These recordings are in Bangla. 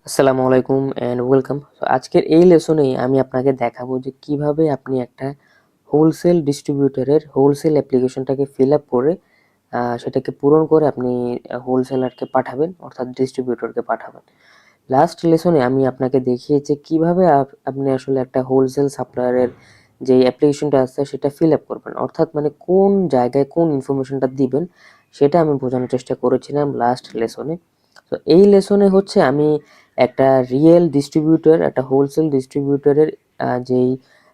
আসসালামু আলাইকুম এন্ড ওয়েলকাম। তো আজকের এই লেসনে আমি আপনাকে দেখাবো যে কিভাবে আপনি একটা হোলসেল ডিস্ট্রিবিউটরের হোলসেল অ্যাপ্লিকেশনটাকে ফিল আপ করে সেটাকে পূরণ করে আপনি হোলসেলারকে পাঠাবেন, অর্থাৎ ডিস্ট্রিবিউটরকে পাঠাবেন। লাস্ট লেসনে আমি আপনাকে দেখিয়েছি কিভাবে আপনি আসলে একটা হোলসেল সাপ্লায়ারের যে অ্যাপ্লিকেশনটা আছে সেটা ফিল আপ করবেন, অর্থাৎ মানে কোন জায়গায় কোন ইনফরমেশনটা দিবেন সেটা আমি বোঝানোর চেষ্টা করেছিলাম লাস্ট লেসনে। তো এই লেসনে হচ্ছে আমি একটা রিয়েল ডিস্ট্রিবিউটর, একটা হোলসেল ডিস্ট্রিবিউটরের যেই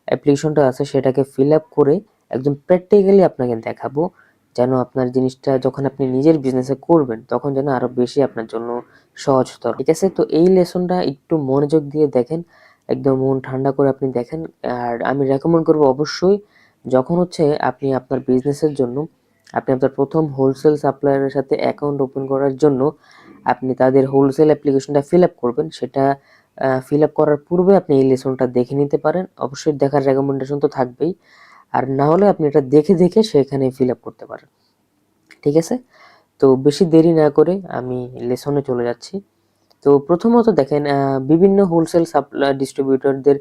অ্যাপ্লিকেশনটা আছে সেটাকে ফিল আপ করে একদম প্র্যাকটিক্যালি আপনাকে দেখাবো, যেন আপনার জিনিসটা যখন আপনি নিজের বিজনেসে করবেন তখন যেন আরো বেশি আপনার জন্য সহজতর। ঠিক আছে, তো এই লেসনটা একটু মনোযোগ দিয়ে দেখেন, একদম মন ঠান্ডা করে আপনি দেখেন। আর আমি রেকমেন্ড করবো অবশ্যই, যখন হচ্ছে আপনি আপনার বিজনেসের জন্য আপনি আপনার প্রথম হোলসেল সাপ্লায়ারের সাথে অ্যাকাউন্ট ওপেন করার জন্য আপনি তাদের হোলসেল অ্যাপ্লিকেশনটা ফিল আপ করবেন, সেটা ফিল আপ করার পূর্বে আপনি এই লেসনটা দেখে নিতে পারেন। অবশ্যই দেখার রেকমেন্ডেশন তো থাকবেই, আর না হলে আপনি এটা দেখে দেখে সেখানে ফিল আপ করতে পারেন। ঠিক আছে, তো বেশি দেরি না করে আমি লেসনে চলে যাচ্ছি। তো প্রথমত দেখেন, বিভিন্ন হোলসেল ডিস্ট্রিবিউটরদের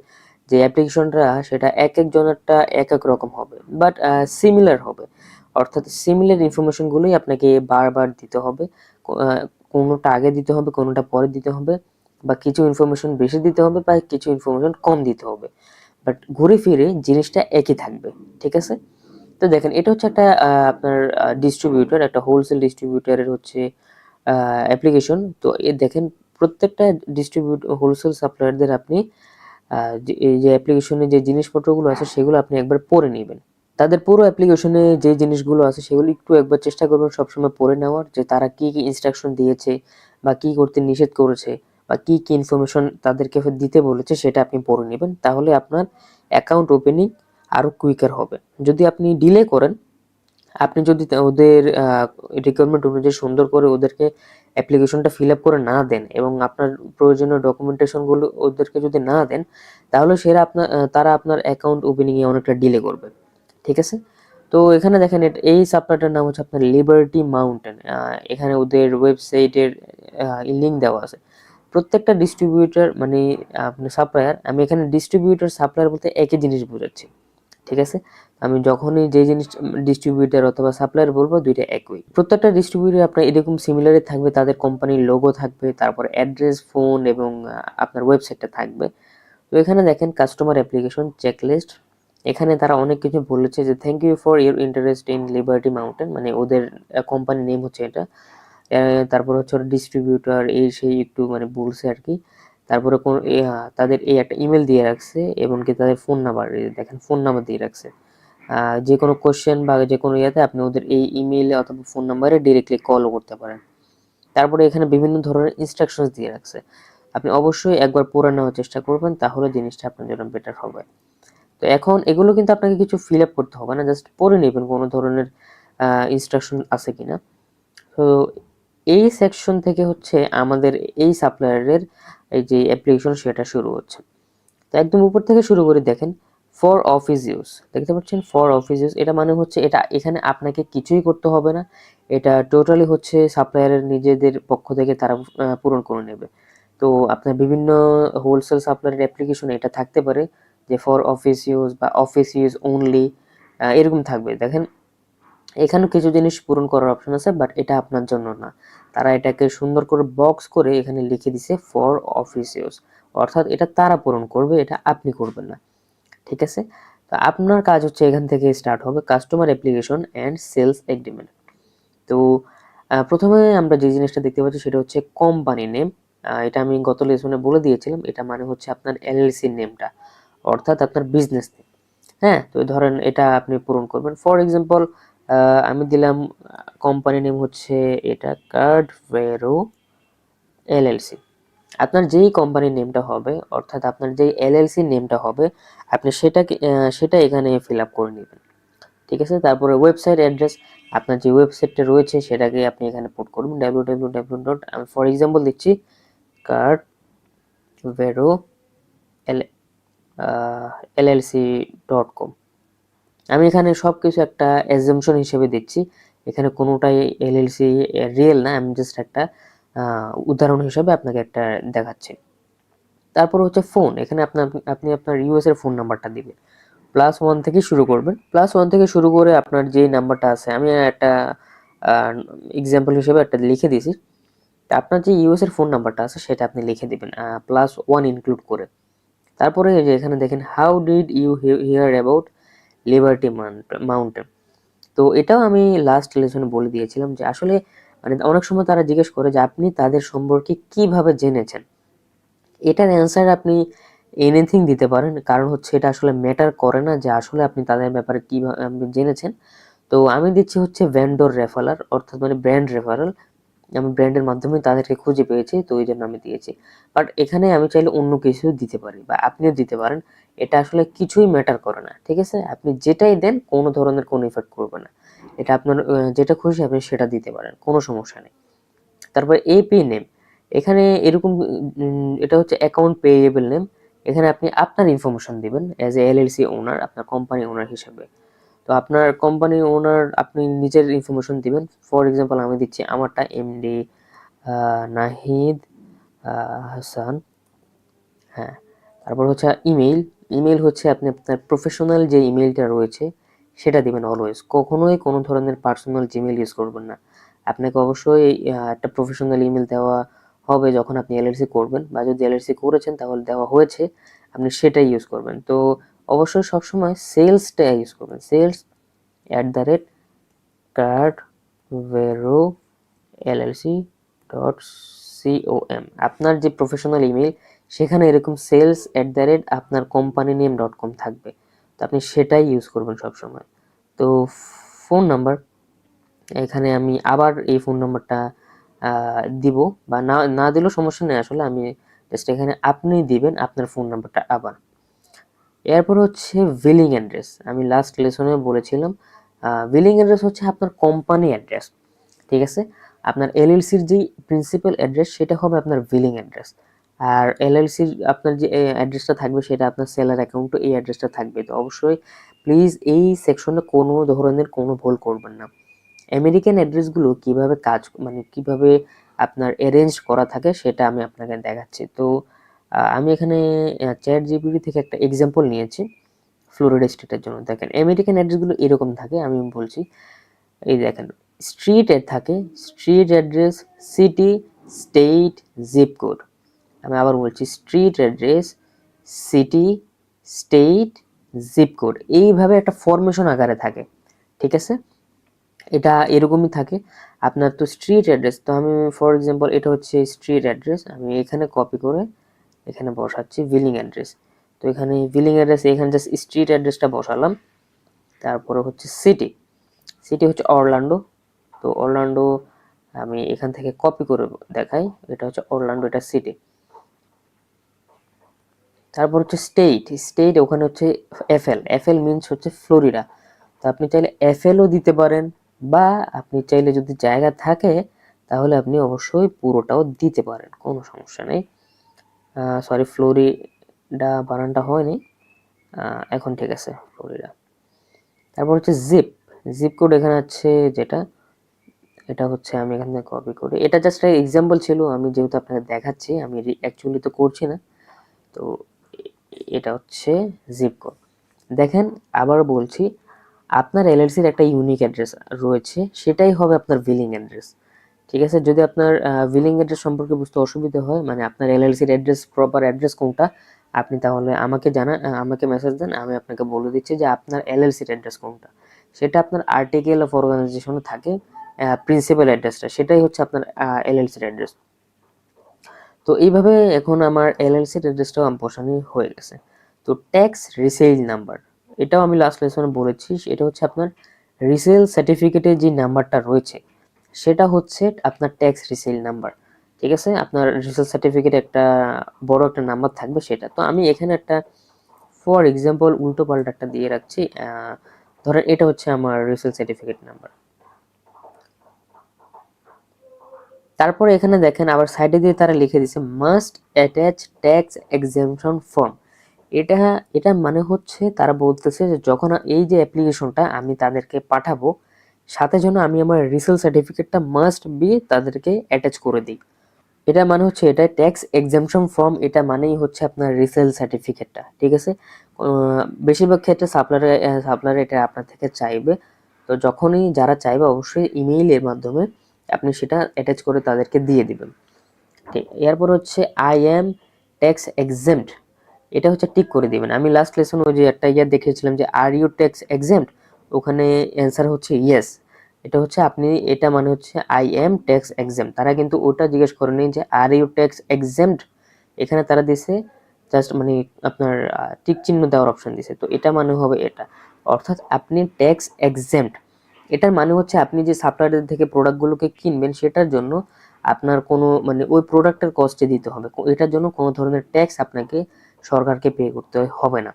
যে অ্যাপ্লিকেশনটা সেটা এক একজনেরটা এক এক রকম হবে, বাট সিমিলার হবে, অর্থাৎ সিমিলার ইনফরমেশনগুলোই আপনাকে বারবার দিতে হবে। কোনোটা আগে দিতে হবে, কোনোটা পরে দিতে হবে, বা কিছু ইনফরমেশন বেশি দিতে হবে বা কিছু ইনফরমেশন কম দিতে হবে, বাট ঘুরে ফিরে জিনিসটা একই থাকবে। ঠিক আছে, তো দেখেন এটা হচ্ছে একটা আপনার ডিস্ট্রিবিউটর, একটা হোলসেল ডিস্ট্রিবিউটরের হচ্ছে অ্যাপ্লিকেশন। তো দেখেন প্রত্যেকটা হোলসেল সাপ্লায়ারদের আপনি এই যে অ্যাপ্লিকেশনে যে জিনিসপত্রগুলো আছে সেগুলো আপনি একবার পড়ে নেবেন। তাদের পুরো অ্যাপ্লিকেশনে যে জিনিসগুলো আছে সেগুলো একটু একবার চেষ্টা করবেন সবসময় পড়ে নেওয়ার, যে তারা কি কি ইনস্ট্রাকশন দিয়েছে বা কি করতে নিষেধ করেছে বা কি কি ইনফরমেশন তাদেরকে দিতে বলেছে সেটা আপনি পড়ে নেবেন। তাহলে আপনার অ্যাকাউন্ট ওপেনিং আরো কুইকার হবে। যদি আপনি ডিলে করেন, আপনি যদি ওদের রিকোয়ারমেন্ট অনুযায়ী সুন্দর করে ওদেরকে অ্যাপ্লিকেশনটা ফিল আপ করে না দেন এবং আপনার প্রয়োজনীয় ডকুমেন্টেশনগুলো ওদেরকে যদি না দেন, তাহলে তারা আপনার অ্যাকাউন্ট ওপেনিংয়ে অনেকটা ডিলে করবে। ঠিক আছে, তো এখানে দেখেন এই সাপ্লাইটার নাম হচ্ছে আপনার লিবার্টি মাউন্টেন। এখানে ওদের ওয়েবসাইটের লিঙ্ক দেওয়া আছে। প্রত্যেকটা ডিস্ট্রিবিউটর মানে আপনার সাপ্লায়ার, আমি এখানে ডিস্ট্রিবিউটর সাপ্লায়ার বলতে একই জিনিস বোঝাচ্ছি। ঠিক আছে, আমি যখনই যে জিনিস ডিস্ট্রিবিউটর অথবা সাপ্লায়ার বলবো দুইটা একই। প্রত্যেকটা ডিস্ট্রিবিউটর আপনার এরকম সিমিলারই থাকবে, তাদের কোম্পানির লোগো থাকবে, তারপর অ্যাড্রেস, ফোন এবং আপনার ওয়েবসাইটটা থাকবে। তো এখানে দেখেন কাস্টমার অ্যাপ্লিকেশন চেকলিস্ট, এখানে তারা অনেক কিছু বলেছে যে thank you for your interest in Liberty Mountain, মানে ওদের কোম্পানির নেম হচ্ছে এটা। তারপর হচ্ছে ডিস্ট্রিবিউটর এই সেই একটু মানে বলছে আর কি। তারপরে তাদের এই একটা ইমেল দিয়ে রাখছে এবং কি তাদের ফোন নাম্বার, দেখেন ফোন নাম্বার দিয়ে রাখছে। যে কোনো কোশ্চেন বা যে কোনো ইয়াতে আপনি ওদের এই ইমেইলে অথবা ফোন নাম্বারে ডিরেক্টলি কলও করতে পারেন। তারপরে এখানে বিভিন্ন ধরনের ইনস্ট্রাকশনস দিয়ে রাখছে, আপনি অবশ্যই একবার পড়ে নেওয়ার চেষ্টা করবেন, তাহলে জিনিসটা আপনার জন্য বেটার হবে। তো এখন এগুলো কিন্তু আপনাকে কিছু ফিল আপ করতে হবে না, জাস্ট পড়ে নেবেন কোনো ধরনের ইনস্ট্রাকশন আছে কিনা। তো এই সেকশন থেকে হচ্ছে আমাদের এই সাপ্লায়ারের এই যে অ্যাপ্লিকেশন সেটা শুরু হচ্ছে। তো একদম উপর থেকে শুরু করে দেখেন ফর অফিস ইউজ, দেখতে পাচ্ছেন ফর অফিস ইউজ, এটা মানে হচ্ছে এটা এখানে আপনাকে কিছুই করতে হবে না, এটা টোটালি হচ্ছে সাপ্লায়ারের নিজেদের পক্ষ থেকে তারা পূরণ করে নেবে। তো আপনার বিভিন্ন হোলসেল সাপ্লায়ারের অ্যাপ্লিকেশনে এটা থাকতে পারে যে ফর অফিস ইউজ বা অফিস ইউজ অনলি, এরকম থাকবে। দেখেন এখানে কিছু জিনিস পূরণ করার অপশন আছে, বাট এটা আপনার জন্য না। তারা এটাকে সুন্দর করে বক্স করে এখানে লিখে দিছে ফর অফিস ইউজ, অর্থাৎ এটা তারা পূরণ করবে, এটা আপনি করবেন না। ঠিক আছে, তো আপনার কাজ হচ্ছে এখান থেকে স্টার্ট হবে customer application and sales agreement. তো প্রথমে আমরা যে জিনিসটা দেখতে পাচ্ছি সেটা হচ্ছে কোম্পানি নেম। এটা আমি গত লেসনে বলে দিয়েছিলাম, এটা মানে হচ্ছে আপনার এলএলসি নেমটা, অর্থাৎ আপনার বিজনেস নেম। হ্যাঁ, তো ধরেন এটা আপনি পূরণ করবেন। ফর এক্সাম্পল আমি দিলাম কোম্পানি নেম হচ্ছে এটা কার্ডভেরো এলএলসি। আপনার যেই কোম্পানির নেমটা হবে, অর্থাৎ আপনার যেই এলএলসি নেমটা হবে, আপনি সেটা এখানে ফিল আপ করে নেবেন। ঠিক আছে, তারপরে ওয়েবসাইট অ্যাড্রেস, আপনার যে ওয়েবসাইটটা রয়েছে সেটাকে আপনি এখানে পুট করবেন www ডট, আমি ফর এক্সাম্পল দিচ্ছি কার্ডভেরো এলএলসি ডট কম। আমি এখানে সবকিছু একটা অ্যাজাম্পশন হিসেবে দিচ্ছি, এখানে কোনোটাই এলএলসি রিয়েল না, আমি জাস্ট একটা উদাহরণ হিসেবে আপনাকে একটা দেখাচ্ছি। তারপর হচ্ছে ফোন, এখানে আপনি আপনার ইউএস এর ফোন নাম্বারটা দিবেন, +1 থেকে শুরু করবেন। +1 থেকে শুরু করে আপনার যে নাম্বারটা আছে, আমি একটা এক্সাম্পল হিসেবে একটা লিখে দিয়েছি। তা আপনার যে ইউএস এর ফোন নাম্বারটা আছে সেটা আপনি লিখে দিবেন +1 ইনক্লুড করে। তারপরে এই যে এখানে দেখেন, how did you hear about Liberty Mountain. তো এটাও আমি লাস্ট লেসনে বলে দিয়েছিলাম যে আসলে মানে অনেক সময় তারা জিজ্ঞেস করে যে আপনি তাদের সম্পর্কে কিভাবে জেনেছেন। এটার অ্যান্সার আপনি এনিথিং দিতে পারেন, কারণ হচ্ছে এটা আসলে ম্যাটার করে না যে আসলে আপনি তাদের ব্যাপারে কিভাবে জেনেছেন। তো আমি দিচ্ছি হচ্ছে ভেন্ডর রেফারাল, অর্থাৎ মানে ব্র্যান্ড রেফারাল। আমি ব্র্যান্ডের মাধ্যমে তাদেরকে খুঁজে পেয়েছি, তো এই জন্য আমি দিয়েছি। বাট এখানে আমি চাইলে অন্য কিছু দিতে পারি বা আপনিও দিতে পারেন, এটা আসলে কিছুই ম্যাটার করে না, ঠিক আছে? আপনি যেটাই দেন কোনো ধরনের কোনো ইফেক্ট করবে না, এটা আপনার যেটা খুশি আপনি সেটা দিতে পারেন, কোনো সমস্যা নেই। তারপর এপি নেম, এখানে এরকম এটা হচ্ছে অ্যাকাউন্ট পেয়েবল নেম। এখানে আপনি আপনার ইনফরমেশন দিবেন অ্যাজ এ এলএলসি ওনার, আপনার কোম্পানি ওনার হিসেবে। তো আপনার কোম্পানি ওনার আপনি নিজের ইনফরমেশন দিবেন। ফর এক্সাম্পল আমি দিচ্ছি আমারটা এমডি নাহিদ হাসান। হ্যাঁ, তারপর হচ্ছে ইমেইল। ইমেইল হচ্ছে আপনি আপনার প্রফেশনাল যে ইমেইলটা রয়েছে সেটা দিবেন অলওয়েজ, কখনোই কোনো ধরনের পার্সোনাল জিমেইল ইউজ করবেন না। আপনাকে অবশ্যই একটা প্রফেশনাল ইমেল দেওয়া হবে যখন আপনি এলএলসি করবেন, বা যদি এলএলসি করেছেন তাহলে দেওয়া হয়েছে, আপনি সেটাই ইউজ করবেন। তো অবশ্যই সবসময় সেলসটা ইউজ করবেন, sales@carverollc.com। আপনার যে প্রফেশনাল ইমেল সেখানে এরকম sales@ আপনার company name.com থাকবে, তো আপনি সেটাই ইউজ করবেন সবসময়। তো ফোন নাম্বার, এখানে আমি আবার এই ফোন নাম্বারটা দিব, বা না না দিলেও সমস্যা নেই, আসলে আমি জাস্ট এখানে আপনি দিবেন আপনার ফোন নাম্বারটা আবার। এরপর হচ্ছে বিলিং অ্যাড্রেস, আমি লাস্ট লেসনে বলেছিলাম বিলিং অ্যাড্রেস হচ্ছে আপনার কোম্পানি অ্যাড্রেস, ঠিক আছে? আপনার এলএলসির যে প্রিন্সিপাল অ্যাড্রেস সেটা হবে আপনার বিলিং অ্যাড্রেস, আর এলএলসির আপনার যে অ্যাড্রেসটা থাকবে সেটা আপনার সেলার অ্যাকাউন্টে এই অ্যাড্রেসটা থাকবে। তো অবশ্যই প্লিজ এই সেকশনে কোনো ধরনের কোনো ভুল করবেন না। আমেরিকান অ্যাড্রেসগুলো কিভাবে কাজ মানে কিভাবে আপনার অ্যারেঞ্জ করা থাকে সেটা আমি আপনাকে দেখাচ্ছি। তো আমি এখানে চ্যাট জিপিটি থেকে একটা এক্সাম্পল নিয়েছি ফ্লোরিডা স্টেটের জন্য। দেখেন আমেরিকান অ্যাড্রেসগুলো এরকম থাকে, আমি বলছি। এই দেখেন, স্ট্রিট এর থাকে, street address, city, state, zip code. আমি আবার বলছি, street address, city, state, zip code, এইভাবে একটা ফরমেশন আকারে থাকে, ঠিক আছে? এটা এরকমই থাকে। আপনার তো স্ট্রিট অ্যাড্রেস, তো আমি ফর এক্সাম্পল এটা হচ্ছে স্ট্রিট অ্যাড্রেস, আমি এখানে কপি করে এখানে বসাচ্ছি বিলিং অ্যাড্রেস। তো এখানে বিলিং অ্যাড্রেস, এখানে জাস্ট স্ট্রিট অ্যাড্রেসটা বসালাম। তারপরে হচ্ছে সিটি, সিটি হচ্ছে অরল্যান্ডো। তো অরল্যান্ডো আমি এখান থেকে কপি করে দেখাই, এটা হচ্ছে অরল্যান্ডো, এটা সিটি। তারপর হচ্ছে স্টেট, স্টেট ওখানে হচ্ছে এফএল, এফএল মিনস হচ্ছে ফ্লোরিডা। তো আপনি চাইলে এফএলও দিতে পারেন, বা আপনি চাইলে যদি জায়গা থাকে তাহলে আপনি অবশ্যই পুরোটাও দিতে পারেন, কোনো সমস্যা নেই। সরি, ফ্লোরিডা বানানটা হয়নি, এখন ঠিক আছে, ফ্লোরিডা। তারপর হচ্ছে জিপ, জিপ কোড এখানে আছে যেটা, এটা হচ্ছে আমি এখান থেকে কপি করি, এটা জাস্ট এক্সাম্পল ছিল, আমি যেহেতু আপনাকে দেখাচ্ছি, আমি অ্যাকচুয়ালি তো করছি না। তো এটা হচ্ছে জিপ কোড। দেখেন আবার বলছি, আপনার এলএলসির একটা ইউনিক অ্যাড্রেস রয়েছে, সেটাই হবে আপনার বিলিং অ্যাড্রেস, ঠিক আছে? যদি আপনার বিলিং অ্যাড্রেস সম্পর্কে বুঝতে অসুবিধা হয়, মানে আপনার এলএলসির অ্যাড্রেস, প্রপার অ্যাড্রেস কোনটা, আপনি তাহলে আমাকে আমাকে মেসেজ দেন, আমি আপনাকে বলে দিচ্ছি যে আপনার এলএলসির অ্যাড্রেস কোনটা। সেটা আপনার আর্টিকেল অফ অর্গানাইজেশনে থাকে, প্রিন্সিপাল অ্যাড্রেসটা, সেটাই হচ্ছে আপনার এলএলসির অ্যাড্রেস। তো এইভাবে এখন আমার এলএলসির অ্যাড্রেসটাও আমি বসানো হয়ে গেছে। তো ট্যাক্স রিসেল নাম্বার, এটাও আমি লাস্ট লেসনে বলেছি, এটা হচ্ছে আপনার রিসেল সার্টিফিকেটের যে নাম্বারটা রয়েছে সেটা হচ্ছে আপনার ট্যাক্স রিসেল নাম্বার, ঠিক আছে? আপনার রিসেল সার্টিফিকেট একটা বড় একটা নাম্বার থাকবে সেটা। তো আমি এখানে একটা ফর এক্সাম্পল উল্টো পাল্টা একটা দিয়ে রাখছি, ধরেন এটা হচ্ছে আমার রিসেল সার্টিফিকেট নাম্বার। তারপরে এখানে দেখেন আবার সাইডে দিয়ে তারা লিখে দিছে must attach tax exemption form. এটা এটা মানে হচ্ছে তারা বলতেছে যে যখন এই যে অ্যাপ্লিকেশনটা আমি তাদেরকে পাঠাবো, সাথে যেন আমি আমার রিসেল সার্টিফিকেটটা মাস্ট বি তাদেরকে অ্যাটাচ করে দিই। এটা মানে হচ্ছে এটা ট্যাক্স এক্সাম্পশন ফর্ম, এটা মানেই হচ্ছে আপনার রিসেল সার্টিফিকেটটা, ঠিক আছে। বেশিরভাগ ক্ষেত্রে সাপ্লায়ার এটা আপনার থেকে চাইবে। তো যখনই যারা চাইবে অবশ্যই ইমেইলের মাধ্যমে আপনি সেটা অ্যাটাচ করে তাদেরকে দিয়ে দিবেন। ঠিক, এরপর হচ্ছে আই এম ট্যাক্স এক্সেম্পট, এটা হচ্ছে টিক করে দিবেন। আমি লাস্ট লেসন ওই যে একটা দেখিয়েছিলাম যে আর ইউ ট্যাক্স এক্সেম্পট, ওখানে অ্যান্সার হচ্ছে ইয়েস। এটা হচ্ছে আপনি, এটা মানে হচ্ছে আই এম ট্যাক্স এক্সেম্পট। তারা কিন্তু ওটা জিজ্ঞেস করেনি যে আর ইউ ট্যাক্স এক্সেম্পট, এখানে তারা দিছে জাস্ট মানে আপনার টিক চিহ্ন দেওয়ার অপশন দিছে। তো এটা মানে হবে এটা, অর্থাৎ আপনি ট্যাক্স এক্সেম্পট। এটার মানে হচ্ছে আপনি যে সাপ্লায়ারদের থেকে প্রোডাক্টগুলোকে কিনবেন সেটার জন্য আপনার কোনো মানে ওই প্রোডাক্টের কস্টে দিতে হবে, এটার জন্য কোনো ধরনের ট্যাক্স আপনাকে সরকারকে পে করতে হবে না।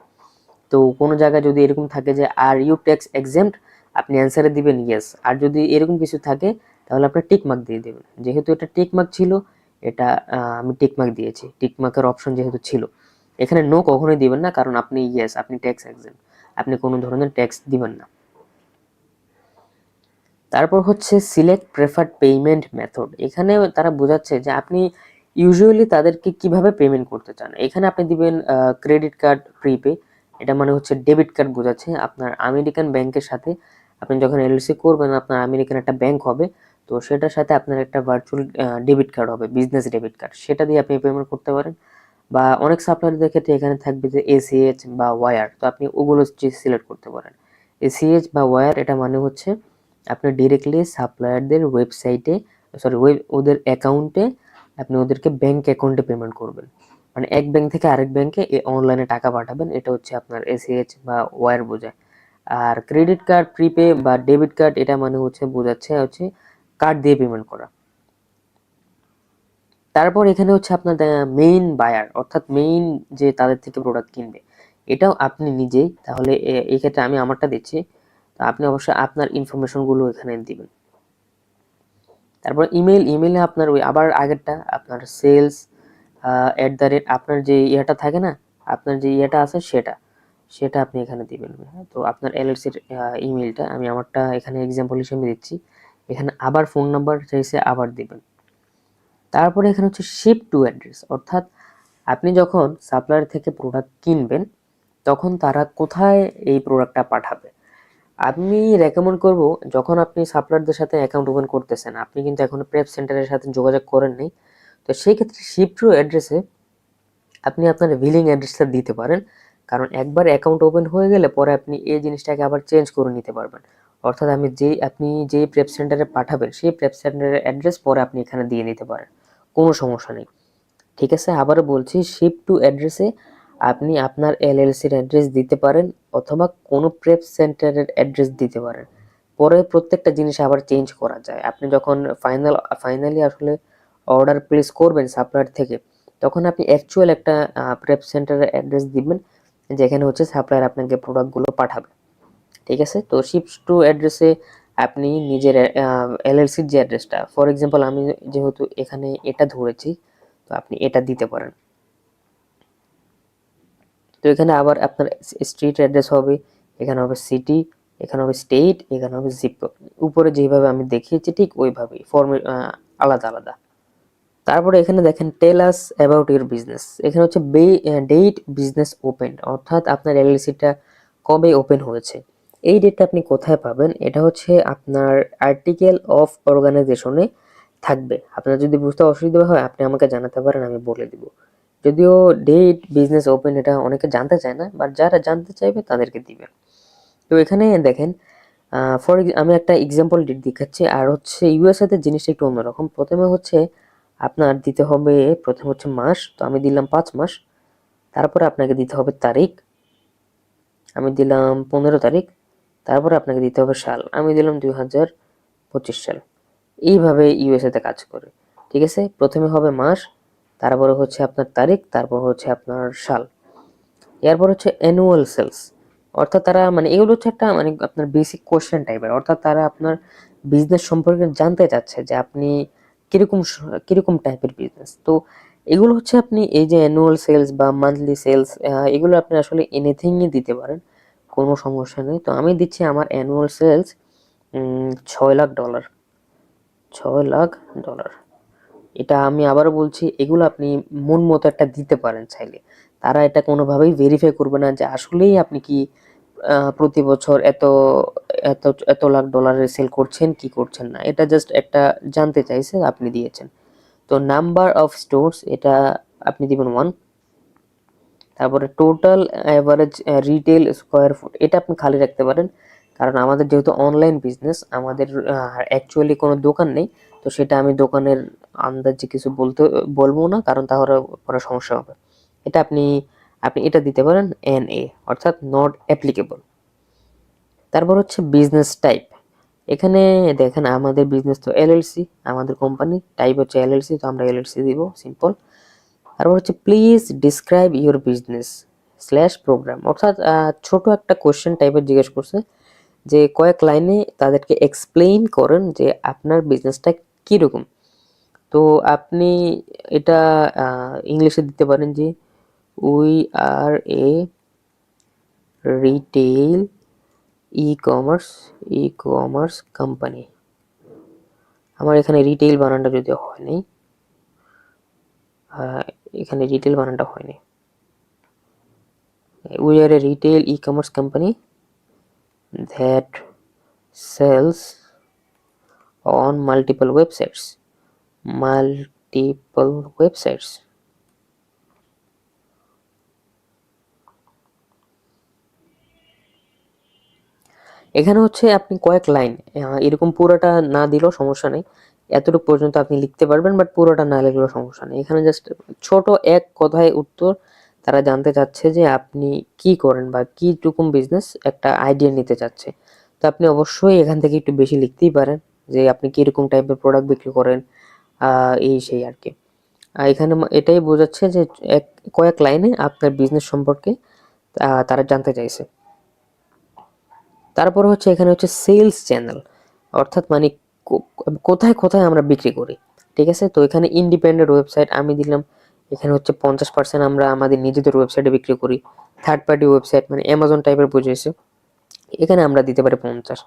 তো কোনো জায়গায় যদি এরকম থাকে যে আর ইউ ট্যাক্স এক্সেম্পট, আপনি অ্যান্সারে দিবেন ইয়েস। আর যদি এরকম কিছু থাকে তাহলে আপনি টিক মার্ক দিয়ে দেবেন। যেহেতু এটা টিক মার্ক ছিল, এটা আমি টিক মার্ক দিয়েছি, টিক মার্কের অপশন যেহেতু ছিল। এখানে নো কখনোই দিবেন না, কারণ আপনি ইয়েস, আপনি ট্যাক্স এক্সেম্পট, আপনি কোনো ধরনের ট্যাক্স দিবেন না। তারপর হচ্ছে সিলেক্ট প্রেফার্ড পেমেন্ট মেথড, এখানে তারা বোঝাচ্ছে যে আপনি ইউজুয়ালি তাদেরকে কিভাবে পেমেন্ট করতে চান। এখানে আপনি দিবেন ক্রেডিট কার্ড প্রিপে, এটা মানে হচ্ছে ডেবিট কার্ড বোঝাচ্ছে। আপনার আমেরিকান ব্যাংকের সাথে আপনি যখন এলএলসি করবেন, আপনার আমেরিকান একটা ব্যাংক হবে, তো সেটার সাথে আপনার একটা ভার্চুয়াল ডেবিট কার্ড হবে, বিজনেস ডেবিট কার্ড, সেটা দিয়ে আপনি পেমেন্ট করতে পারেন। বা অনেক সাপ্লায়ারদের ক্ষেত্রে এখানে থাকবে যে এসিএইচ বা ওয়ার, তো আপনি ওগুলো সিলেক্ট করতে পারেন। এসিএইচ বা ওয়ার এটা মানে হচ্ছে আপনি ডিরেক্টলি সাপ্লায়ারদের ওয়েবসাইটে, সরি ওদের অ্যাকাউন্টে, আপনি ওদেরকে ব্যাংক অ্যাকাউন্টে পেমেন্ট করবেন, মানে এক ব্যাংক থেকে আরেক ব্যাংকে অনলাইনে টাকা পাঠাবেন, এটা হচ্ছে আপনার এসিএইচ বা ওয়ার বোঝায়। আর ক্রেডিট কার্ড প্রিপে বা ডেবিট কার্ড, এটা মানে হচ্ছে বোঝাচ্ছে হচ্ছে কার্ড দিয়ে পেমেন্ট করা। তারপর এখানে হচ্ছে আপনার মেইন বায়ার, অর্থাৎ মেইন যে তাদের থেকে প্রোডাক্ট কিনবে, এটাও আপনি নিজেই। তাহলে এই ক্ষেত্রে আমি আমারটা দিচ্ছি, তো আপনি অবশ্যই আপনার ইনফরমেশনগুলো এখানে দিবেন। তারপর ইমেইলে আপনার ওই আবার আগেরটা আপনার সেলস @ আপনার যে ইয়েটা থাকে না, আপনার যে ইয়েটা আছে সেটা সেটা আপনি এখানে দিবেন। তো আপনার এলএলসির ইমেইলটা, আমি আমারটা এখানে এক্সাম্পল হিসেবে দিচ্ছি। এখানে আবার ফোন নাম্বার চাইছে, আবার দিবেন। তারপরে এখানে হচ্ছে শিপ টু অ্যাড্রেস, অর্থাৎ আপনি যখন সাপ্লায়ার থেকে প্রোডাক্ট কিনবেন তখন তারা কোথায় এই প্রোডাক্টটা পাঠাবে। আমি রেকমেন্ড করব, যখন আপনি সাপ্লায়ারদের সাথে অ্যাকাউন্ট ওপেন করতেছেন, আপনি কিন্তু এখন প্রেপ সেন্টারের সাথে যোগাযোগ করেন নাই, তো সেই ক্ষেত্রে শিপ টু অ্যাড্রেসে আপনি আপনার বিলিং অ্যাড্রেসটা দিতে পারেন। কারণ একবার অ্যাকাউন্ট ওপেন হয়ে গেলে পরে আপনি এই জিনিসটাকে আবার চেঞ্জ করে নিতে পারবেন। অর্থাৎ আপনি যেই প্রেপ সেন্টারে পাঠাবেন সেই প্রেপ সেন্টারের অ্যাড্রেস পরে আপনি এখানে দিয়ে নিতে পারেন, কোনো সমস্যা নেই। ঠিক আছে, আবারও বলছি, শিপ টু অ্যাড্রেসে আপনি আপনার এলএলসির অ্যাড্রেস দিতে পারেন অথবা কোনো প্রেপ সেন্টারের অ্যাড্রেস দিতে পারেন। পরে প্রত্যেকটা জিনিস আবার চেঞ্জ করা যায়। আপনি যখন ফাইনালি আসলে অর্ডার প্লেস করবেন সাপ্লায়ার থেকে, তখন আপনি অ্যাকচুয়াল একটা প্রেপ সেন্টারের অ্যাড্রেস দিবেন, যেখানে হচ্ছে সাপ্লায়ার আপনাকে প্রোডাক্টগুলো পাঠাবে। ঠিক আছে, তো শিপ টু অ্যাড্রেসে আপনি নিজের এলএলসির যে অ্যাড্রেসটা, ফর এক্সাম্পল আমি যেহেতু এখানে এটা ধরেছি, তো আপনি এটা দিতে পারেন। তো এখানে আবার আপনার স্ট্রিট অ্যাড্রেস হবে, এখানে হবে সিটি, এখানে হবে স্টেট, এখানে হবে জিপ কোড। উপরে যেভাবে আমি দেখিয়েছি ঠিক ওইভাবেই ফর্মে আলাদা আলাদা। তারপরে এখানে দেখেন টেল আস অ্যাবাউট ইউর বিজনেস, এখানে হচ্ছে ডেট বিজনেস ওপেন, অর্থাৎ আপনার এলএলসিটা কবে ওপেন হয়েছে। এই ডেটটা আপনি কোথায় পাবেন, এটা হচ্ছে আপনার আর্টিকেল অফ অর্গানাইজেশনে থাকবে। আপনার যদি বুঝতে অসুবিধা হয় আপনি আমাকে জানাতে পারেন, আমি বলে দিব। যদিও ডেট বিজনেস ওপেন এটা অনেকে জানতে চায় না, বাট যারা জানতে চাইবে তাদেরকে দিবেন। তো এখানে দেখেন আমি একটা এক্সাম্পল ডেট দেখাচ্ছি, আর হচ্ছে ইউএসএ তে জিনিসটা একটু অন্যরকম। প্রথমে হচ্ছে আপনার দিতে হবে, প্রথমে হচ্ছে মাস, তো আমি দিলাম 5 মাস। তারপরে আপনাকে দিতে হবে তারিখ, আমি দিলাম 15 তারিখ। তারপরে আপনাকে দিতে হবে সাল, আমি দিলাম 2025 সাল। এইভাবে ইউএসএ তে কাজ করে। ঠিক আছে, প্রথমে হবে মাস, তারপরে হচ্ছে আপনার তারিখ, তারপর হচ্ছে আপনার সাল। এরপর হচ্ছে অ্যানুয়াল সেলস, অর্থাৎ তারা মানে এগুলো হচ্ছে একটা মানে আপনার বেসিক কোশ্চেন টাইপের, অর্থাৎ তারা আপনার বিজনেস সম্পর্কে জানতে চাচ্ছে যে আপনি কিরকম কিরকম টাইপের বিজনেস। তো এগুলো হচ্ছে আপনি এই যে অ্যানুয়াল সেলস বা মান্থলি সেলস, এগুলো আপনি আসলে এনিথিংই দিতে পারেন, কোনো সমস্যা নেই। তো আমি দিচ্ছি আমার অ্যানুয়াল সেলস $6 লাখ, $6 লাখ। এটা আমি আবারও বলছি, এগুলো আপনি মন মতো একটা দিতে পারেন চাইলে। তারা এটা কোনোভাবেই ভেরিফাই করবে না যে আসলেই আপনি কি প্রতি বছর এত এত এত লাখ ডলারের সেল করছেন কি করছেন না। এটা জাস্ট একটা জানতে চাইছে, আপনি দিয়েছেন। তো নাম্বার অফ স্টোরস এটা আপনি দিবেন 1। তারপরে total average retail square foot এটা আপনি খালি রাখতে পারেন, কারণ আমাদের যেহেতু অনলাইন বিজনেস, আমাদের অ্যাকচুয়ালি কোনো দোকান নেই। তো সেটা আমি দোকানের আন্দাজে কিছু বলবো না, কারণ তাহলে পরে সমস্যা হবে। এটা আপনি আপনি এটা দিতে পারেন NA, অর্থাৎ নট অ্যাপ্লিকেবল। তারপর হচ্ছে বিজনেস টাইপ। এখানে দেখেন আমাদের বিজনেস তো LLC, আমাদের কোম্পানি টাইপ হচ্ছে LLC, তো আমরা LLC দিব, সিম্পল। তারপর হচ্ছে please describe your business slash program, অর্থাৎ ছোট একটা কোশ্চেন টাইপের জিজ্ঞেস করছে যে কয়েক লাইনে তাদেরকে এক্সপ্লেইন করেন যে আপনার বিজনেসটা কীরকম। তো আপনি এটা ইংলিশে দিতে পারেন যে we are A retail e commerce company. আমার এখানে রিটেইল বানানটা যদিও হয়নি, এখানে রিটেল বানানটা হয়নি। We are a retail e-commerce company that sells on multiple websites. এখানে হচ্ছে আপনি কয়েক লাইন, এরকম পুরোটা না দিলেও সমস্যা নেই, এতটুকু পর্যন্ত আপনি লিখতে পারবেন, বাট পুরোটা না লিখলেও সমস্যা নেই। এখানে জাস্ট ছোট এক কথায় উত্তর, তারা জানতে চাচ্ছে যে আপনি কি করেন বা কি রকম বিজনেস, একটা আইডিয়া নিতে চাচ্ছে। তো আপনি অবশ্যই এখান থেকে একটু বেশি লিখতেই পারেন যে আপনি কিরকম টাইপের প্রোডাক্ট বিক্রি করেন, এই সেই আর কি। এখানে এটাই বোঝাচ্ছে যে কয়েক লাইনে আপনার বিজনেস সম্পর্কে তারা জানতে চাইছে। তারপর হচ্ছে এখানে হচ্ছে সেলস চ্যানেল, অর্থাৎ মানে কোথায় কোথায় আমরা বিক্রি করি, ঠিক আছে। তো এখানে ইন্ডিপেন্ডেন্ট ওয়েবসাইট আমি দিলাম, এখানে হচ্ছে 50% আমরা আমাদের নিজেদের ওয়েবসাইটে বিক্রি করি। থার্ড পার্টি ওয়েবসাইট মানে অ্যামাজন টাইপের বুঝেছে, এখানে আমরা দিতে পারি 50।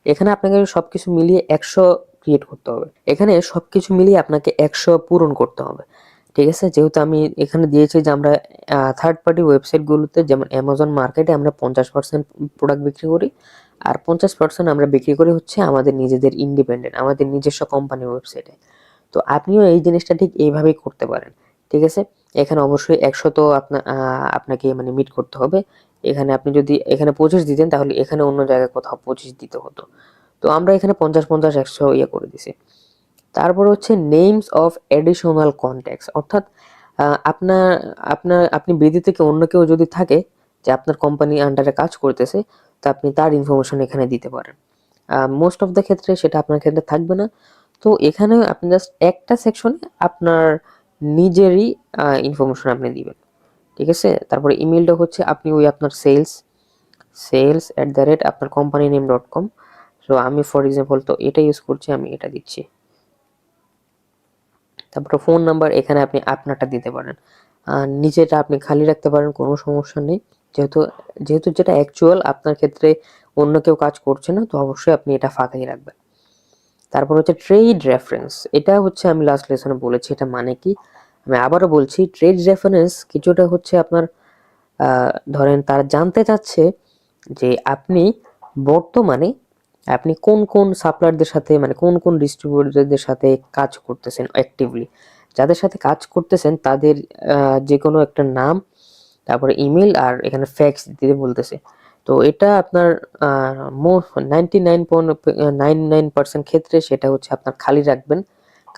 এখানে আপনাকে সবকিছু মিলিয়ে 100 ক্রিয়েট করতে হবে, এখানে সবকিছু মিলিয়ে আপনাকে 100 পূরণ করতে হবে, ঠিক আছে। যেহেতু আমি এখানে দিয়েছি যে আমরা থার্ড পার্টি ওয়েবসাইটগুলোতে যেমন অ্যামাজন মার্কেটে আমরা 50% প্রোডাক্ট বিক্রি করি, আর 50% আমরা বিক্রি করি হচ্ছে আমাদের নিজেদের ইন্ডিপেন্ডেন্ট, আমাদের নিজস্ব কোম্পানির ওয়েবসাইটে। তো আপনিও এই জিনিসটা ঠিক এইভাবেই করতে পারেন, ঠিক আছে। এখানে অবশ্যই 100 তো আপনাকে মানে মিট করতে হবে। এখানে আপনি যদি এখানে 25 দিতেন, তাহলে এখানে অন্য জায়গায় কোথাও 25 দিতে হতো। তো আমরা এখানে 50 100 ইয়ে করে দিছি। তারপর হচ্ছে নেমস অফ এডিশনাল কন্ট্যাক্টস, অর্থাৎ আপনার আপনার আপনি ব্যতীত থেকে অন্য কেউ যদি থাকে যে আপনার কোম্পানি আন্ডারে কাজ করতেছে, তো আপনি তার ইনফরমেশন এখানে দিতে পারেন। মোস্ট অফ দ্য ক্ষেত্রে সেটা আপনার ক্ষেত্রে থাকবে না। তো এখানে আপনি জাস্ট একটা সেকশনে আপনার নিজেরই ইনফরমেশন আপনি দিবেন, ঠিক আছে। তারপরে ইমেলটা হচ্ছে আপনি ওই আপনার sales@, আপনার কোম্পানি নেম.com। সো আমি ফর এক্সাম্পল তো এটা ইউজ করছি, আমি এটা দিচ্ছি। তারপরে ফোন নাম্বার এখানে আপনি আপনারটা দিতে পারেন, নিচেটা আপনি খালি রাখতে পারেন, কোনো সমস্যা নেই। যেহেতু যেহেতু যেটা অ্যাকচুয়াল আপনার ক্ষেত্রে অন্য কেউ কাজ করছে না, তো অবশ্যই আপনি এটা ফাঁকাই রাখবেন। তারপর হচ্ছে ট্রেড রেফারেন্স, এটা হচ্ছে আমি লাস্ট লেসনে বলেছি, এটা মানে কি আমি আবারও বলছি। ট্রেড রেফারেন্স কিছুটা হচ্ছে আপনার ধরেন তারা জানতে চাচ্ছে যে আপনি বর্তমানে আপনি কোন কোন সাপ্লায়ারদের সাথে মানে কোন কোন ডিস্ট্রিবিউটরদের সাথে কাজ করতেছেন অ্যাক্টিভলি, যাদের সাথে কাজ করতেছেন তাদের যে কোনো একটা নাম, তারপরে ইমেল, আর এখানে ফ্যাক্স দিতে বলতেছে। তো এটা আপনার 99.99% ক্ষেত্রে সেটা হচ্ছে আপনার খালি রাখবেন,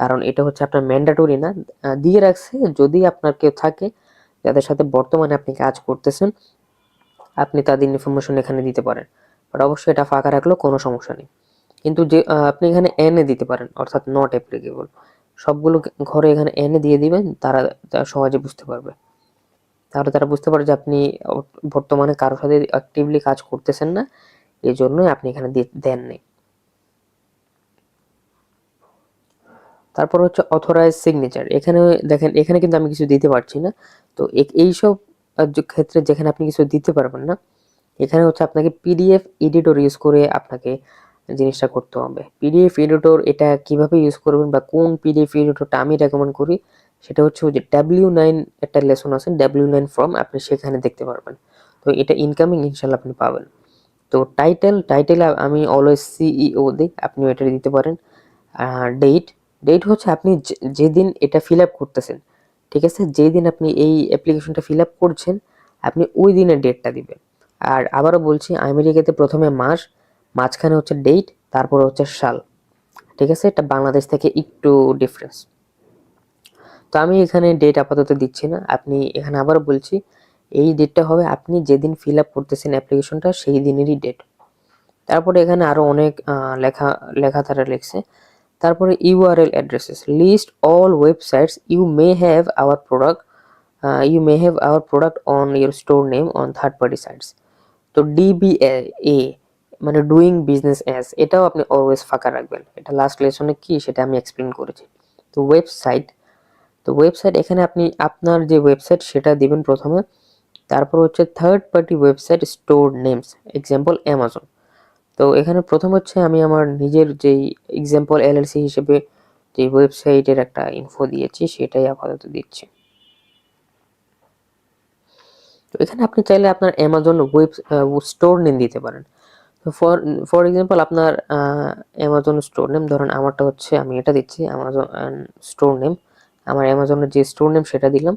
কারণ এটা হচ্ছে আপনার ম্যান্ডেটরি না। দিয়ে রাখছে যদি আপনার কেউ থাকে যাদের সাথে বর্তমানে আপনি কাজ করতেছেন, আপনি তাদের ইনফরমেশন এখানে দিতে পারেন, বাট অবশ্যই এটা ফাঁকা রাখলেও কোনো সমস্যা নেই। কিন্তু যে আপনি এখানে এনে দিতে পারেন, অর্থাৎ নট অ্যাপ্লিকেবল, সবগুলো ঘরে এখানে এনে দিয়ে দিবেন, তারা সহজে বুঝতে পারবে। তাহলে তারা বুঝতে পারে যে আপনি বর্তমানে কারোর সাথে অ্যাক্টিভলি কাজ করতেছেন না, এই জন্যই আপনি এখানে দেননি। তারপর হচ্ছে অথরাইজ সিগনেচার, এখানে দেখেন এখানে কিন্তু আমি কিছু দিতে পারছি না। তো এইসব ক্ষেত্রে যেখানে আপনি কিছু দিতে পারবেন না, এখানে হচ্ছে আপনাকে PDF এডিটর ইউজ করে আপনাকে জিনিসটা করতে হবে। পিডিএফ এডিটর এটা কিভাবে ইউজ করবেন বা কোন পিডিএফ এডিটরটা আমি রেকমেন্ড করি সেটা হচ্ছে ওই যে W9 একটা লেসন আছে, W9 ফর্ম, আপনি সেখানে দেখতে পারবেন। তো এটা ইনকামিং ইনশাল্লাহ আপনি পাবেন। তো টাইটেল আমি অলওয়েজ সিইও দিই, আপনিও এটা দিতে পারেন। ডেট ডেট হচ্ছে আপনি যেদিন এটা ফিল আপ করতেছেন, ঠিক আছে, যেই দিন আপনি এই অ্যাপ্লিকেশনটা ফিল আপ করছেন আপনি ওই দিনের ডেটটা দিবেন। আর আবারও বলছি, আমেরিকাতে প্রথমে মাস, মাঝখানে হচ্ছে ডেট, তারপর হচ্ছে সাল, ঠিক আছে, এটা বাংলাদেশ থেকে একটু ডিফারেন্স। তো আমি এখানে ডেট আপাতত দিচ্ছি না, আপনি এখানে আবার বলছি এই ডেটটা হবে আপনি যেদিন ফিল আপ করতেছেন অ্যাপ্লিকেশনটা সেই দিনেরই ডেট। তারপরে এখানে আরো অনেক লেখা লেখা তারা লিখছে। তারপরে URL addresses list all websites you may have our product on your store name on third party sites. তো ডিবিএ মানে ডুইং বিজনেস অ্যাজ, এটাও আপনি অলওয়েজ ফাঁকা রাখবেন। এটা লাস্ট লেসনে কি সেটা আমি এক্সপ্লেন করেছি। তো ওয়েবসাইট এখানে আপনি আপনার যে ওয়েবসাইট সেটা দিবেন প্রথমে। তারপর হচ্ছে third party website store names, example Amazon. তো এখানে প্রথম হচ্ছে আমি আমার নিজের যেই এক্সাম্পল এলএলসি হিসেবে যে ওয়েবসাইটের একটা ইনফো দিয়েছি সেটাই আপাতত দিচ্ছি। তো এখানে আপনি চাইলে আপনার অ্যামাজন স্টোর নেম দিতে পারেন। তো ফর এক্সাম্পল আপনার অ্যামাজন স্টোর নেম, ধরুন আমারটা হচ্ছে, আমি এটা দিচ্ছি অ্যামাজন স্টোর নেম, আমার অ্যামাজনের যে স্টোর নেম সেটা দিলাম।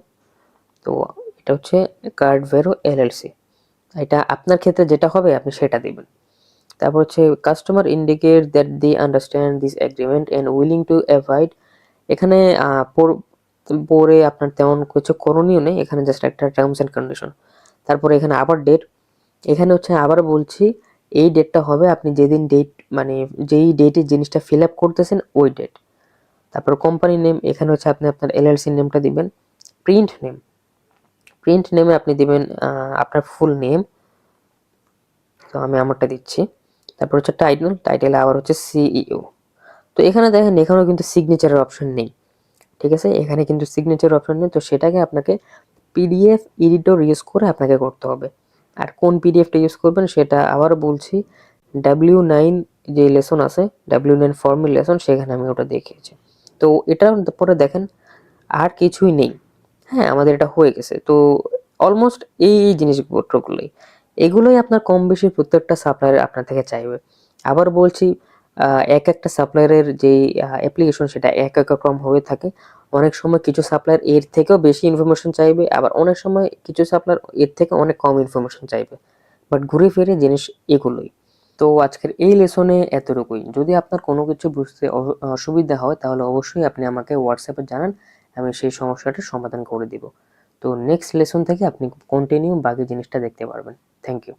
তো এটা হচ্ছে কার্ডভেরো এলএলসি, এটা আপনার ক্ষেত্রে যেটা হবে আপনি সেটা দিবেন। তারপর হচ্ছে customer indicate that they understand this agreement and willing to avoid, এখানে পরে আপনার তেমন কিছু করণীয় নেই, এখানে জাস্ট একটা টার্মস অ্যান্ড কন্ডিশন। তারপরে এখানে আবার ডেট, এখানে হচ্ছে আবার বলছি এই ডেটটা হবে আপনি যেদিন ডেট মানে যেই ডেটে জিনিসটা ফিল আপ করতেছেন ওই ডেট। তারপর কোম্পানি নেম, এখানে হচ্ছে আপনি আপনার এলএলসি নেমটা দিবেন। প্রিন্ট নেমে আপনি দিবেন আপনার ফুল নেম, তো আমি আমারটা দিচ্ছি। তারপর হচ্ছে টাইটেলে আবার হচ্ছে সিইও। তো এখানে দেখেন এখানেও কিন্তু সিগনেচারের অপশন নেই, ঠিক আছে, এখানে কিন্তু সিগনেচার অপশন নেই। তো সেটাকে আপনাকে পিডিএফ এডিটর ইউজ করে আপনাকে করতে হবে। আর কোন পিডিএফটা ইউজ করবেন সেটা আবারও বলছি, W9 যে লেসন আছে, W9 ফর্মের লেসন, সেখানে আমি ওটা দেখিয়েছি। তো এটার পরে দেখেন আর কিছুই নেই। হ্যাঁ, আমাদের এটা হয়ে গেছে। তো অলমোস্ট এই জিনিসপত্রগুলোই, এগুলোই আপনার কম বেশি প্রত্যেকটা সাপ্লায়ার আপনার থেকে চাইবে। আবার বলছি, এক একটা সাপ্লায়ারের যেই অ্যাপ্লিকেশন সেটা এক এক রকম হয়ে থাকে। অনেক সময় কিছু সাপ্লায়ার এর থেকেও বেশি ইনফরমেশন চাইবে, আবার অনেক সময় কিছু সাপ্লায়ার এর থেকে অনেক কম ইনফরমেশন চাইবে, বাট ঘুরে ফিরে জিনিস এগুলোই। তো আজকের এই লেসনে এতটুকুই। যদি আপনার কোনো কিছু বুঝতে অসুবিধা হয় তাহলে অবশ্যই আপনি আমাকে হোয়াটসঅ্যাপে জানান, আমি সেই সমস্যাটার সমাধান করে দিব। তো নেক্সট লেসন থেকে আপনি কন্টিনিউ বাকি জিনিসটা দেখতে পারবেন। Thank you.